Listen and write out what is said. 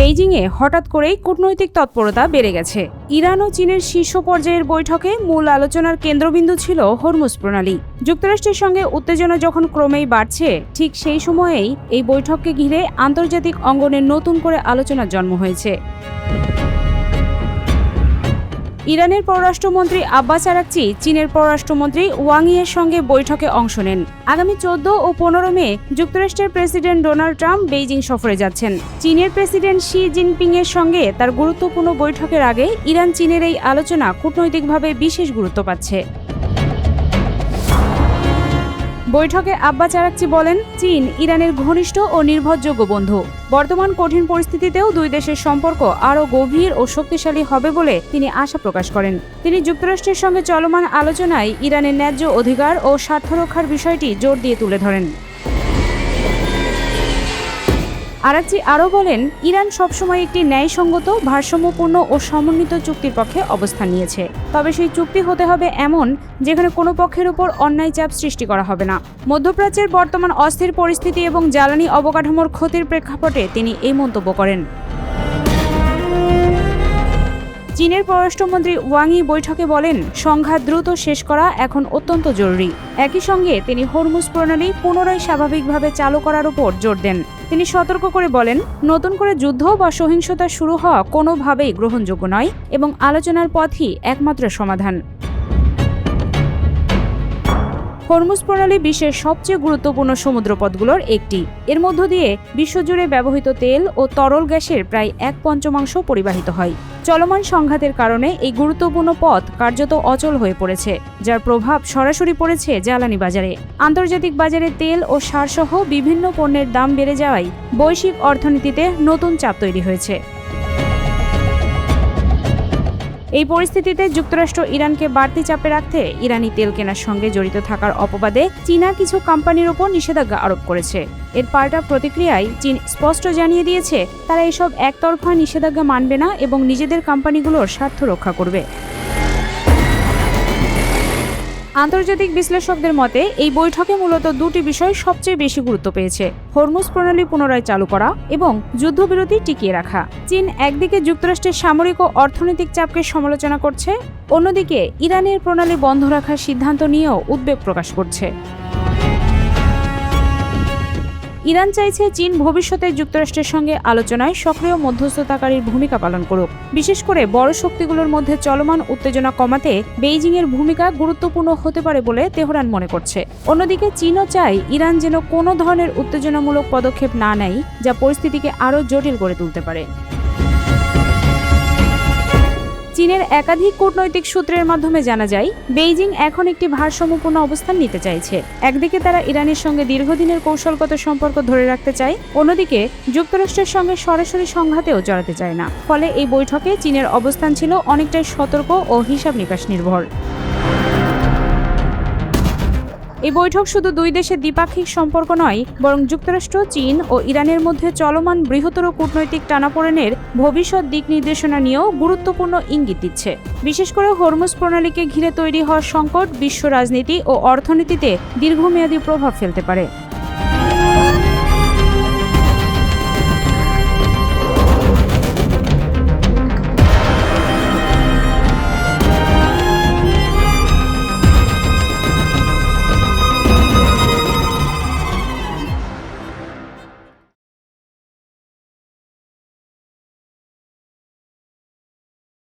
বেইজিংয়ে হঠাৎ করেই কূটনৈতিক তৎপরতা বেড়ে গেছে। ইরান ও চীনের শীর্ষ পর্যায়ের বৈঠকে মূল আলোচনার কেন্দ্রবিন্দু ছিল হরমুজ প্রণালী। যুক্তরাষ্ট্রের সঙ্গে উত্তেজনা যখন ক্রমেই বাড়ছে, ঠিক সেই সময়েই এই বৈঠককে ঘিরে আন্তর্জাতিক অঙ্গনে নতুন করে আলোচনার জন্ম হয়েছে। ইরানের পররাষ্ট্রমন্ত্রী আব্বাস আরাকচি চীনের পররাষ্ট্রমন্ত্রী ওয়াং ইয়ের সঙ্গে বৈঠকে অংশ নেন। আগামী 14 ও 15 মে যুক্তরাষ্ট্রের প্রেসিডেন্ট ডোনাল্ড ট্রাম্প বেইজিং সফরে যাচ্ছেন। চীনের প্রেসিডেন্ট শি জিনপিং এর সঙ্গে তার গুরুত্বপূর্ণ বৈঠকের আগে ইরান চীনের এই আলোচনা কূটনৈতিকভাবে বিশেষ গুরুত্ব পাচ্ছে। বৈঠকে আব্বাস আরাকচি বলেন, চীন ইরানের ঘনিষ্ঠ ও নির্ভরযোগ্য বন্ধু। বর্তমান কঠিন পরিস্থিতিতেও দুই দেশের সম্পর্ক আরও গভীর ও শক্তিশালী হবে বলে তিনি আশা প্রকাশ করেন। তিনি যুক্তরাষ্ট্রের সঙ্গে চলমান আলোচনায় ইরানের ন্যায্য অধিকার ও স্বার্থ রক্ষার বিষয়টি জোর দিয়ে তুলে ধরেন। আরাকচি আরও বলেন, ইরান সবসময় একটি ন্যায়সঙ্গত, ভারসাম্যপূর্ণ ও সমন্বিত চুক্তির পক্ষে অবস্থান নিয়েছে। তবে সেই চুক্তি হতে হবে এমন, যেখানে কোনো পক্ষের উপর অন্যায় চাপ সৃষ্টি করা হবে না। মধ্যপ্রাচ্যের বর্তমান অস্থির পরিস্থিতি এবং জ্বালানি অবকাঠামোর ক্ষতির প্রেক্ষাপটে তিনি এই মন্তব্য করেন। চীনের পররাষ্ট্রমন্ত্রী ওয়াং ই বৈঠকে বলেন, সংঘাত দ্রুত শেষ করা এখন অত্যন্ত জরুরি। একই সঙ্গে তিনি হরমুজ প্রণালী পুনরায় স্বাভাবিকভাবে চালু করার উপর জোর দেন। তিনি সতর্ক করে বলেন, নতুন করে যুদ্ধ বা সহিংসতা শুরু হওয়া কোনোভাবেই গ্রহণযোগ্য নয় এবং আলোচনার পথই একমাত্র সমাধান। হরমুজ প্রণালী বিশ্বের সবচেয়ে গুরুত্বপূর্ণ সমুদ্রপথগুলোর একটি। এর মধ্য দিয়ে বিশ্বজুড়ে ব্যবহৃত তেল ও তরল গ্যাসের প্রায় 1/5 পরিবাহিত হয়। চলমান সংঘাতের কারণে এই গুরুত্বপূর্ণ পথ কার্যত অচল হয়ে পড়েছে, যার প্রভাব সরাসরি পড়েছে জ্বালানি বাজারে। আন্তর্জাতিক বাজারে তেল ও সারসহ বিভিন্ন পণ্যের দাম বেড়ে যাওয়ায় বৈশ্বিক অর্থনীতিতে নতুন চাপ তৈরি হয়েছে। এই পরিস্থিতিতে যুক্তরাষ্ট্র ইরানকে বাড়তি চাপে রাখতে ইরানি তেল কেনার সঙ্গে জড়িত থাকার অপবাদে চীনা কিছু কোম্পানির ওপর নিষেধাজ্ঞা আরোপ করেছে। এর পাল্টা প্রতিক্রিয়ায় চীন স্পষ্ট জানিয়ে দিয়েছে, তারা এসব একতরফা নিষেধাজ্ঞা মানবে না এবং নিজেদের কোম্পানিগুলোর স্বার্থ রক্ষা করবে। আন্তর্জাতিক বিশ্লেষকদের মতে এই বৈঠকে মূলত দুটি বিষয় সবচেয়ে বেশি গুরুত্ব পেয়েছে: হরমুজ প্রণালী পুনরায় চালু করা এবং যুদ্ধবিরতি টিকিয়ে রাখা। চীন একদিকে যুক্তরাষ্ট্রের সামরিক ও অর্থনৈতিক চাপকে সমালোচনা করছে, অন্যদিকে ইরানের প্রণালী বন্ধ রাখার সিদ্ধান্ত নিয়েও উদ্বেগ প্রকাশ করছে। ইরান চাইছে চীন ভবিষ্যতে যুক্তরাষ্ট্রের সঙ্গে আলোচনায় সক্রিয় মধ্যস্থতাকারীর ভূমিকা পালন করুক। বিশেষ করে বড় শক্তিগুলোর মধ্যে চলমান উত্তেজনা কমাতে বেইজিংয়ের ভূমিকা গুরুত্বপূর্ণ হতে পারে বলে তেহরান মনে করছে। অন্যদিকে চীনও চায় ইরান যেন কোনো ধরনের উত্তেজনামূলক পদক্ষেপ না নেয়, যা পরিস্থিতিকে আরও জটিল করে তুলতে পারে। চীনের একাধিক কূটনৈতিক সূত্রের মাধ্যমে জানা যায়, বেইজিং এখন একটি ভারসাম্যপূর্ণ অবস্থান নিতে চাইছে। একদিকে তারা ইরানের সঙ্গে দীর্ঘদিনের কৌশলগত সম্পর্ক ধরে রাখতে চায়, অন্যদিকে যুক্তরাষ্ট্রের সঙ্গে সরাসরি সংঘাতেও জড়াতে চায় না। ফলে এই বৈঠকে চীনের অবস্থান ছিল অনেকটাই সতর্ক ও হিসাব নিকাশ নির্ভর। এই বৈঠক শুধু দুই দেশের দ্বিপাক্ষিক সম্পর্ক নয়, বরং যুক্তরাষ্ট্র, চীন ও ইরানের মধ্যে চলমান বৃহত্তর কূটনৈতিক টানাপোড়েনের ভবিষ্যৎ দিক নির্দেশনা নিয়েও গুরুত্বপূর্ণ ইঙ্গিত দিচ্ছে। বিশেষ করে হরমুজ প্রণালীকে ঘিরে তৈরি হওয়া সংকট বিশ্ব রাজনীতি ও অর্থনীতিতে দীর্ঘমেয়াদী প্রভাব ফেলতে পারে।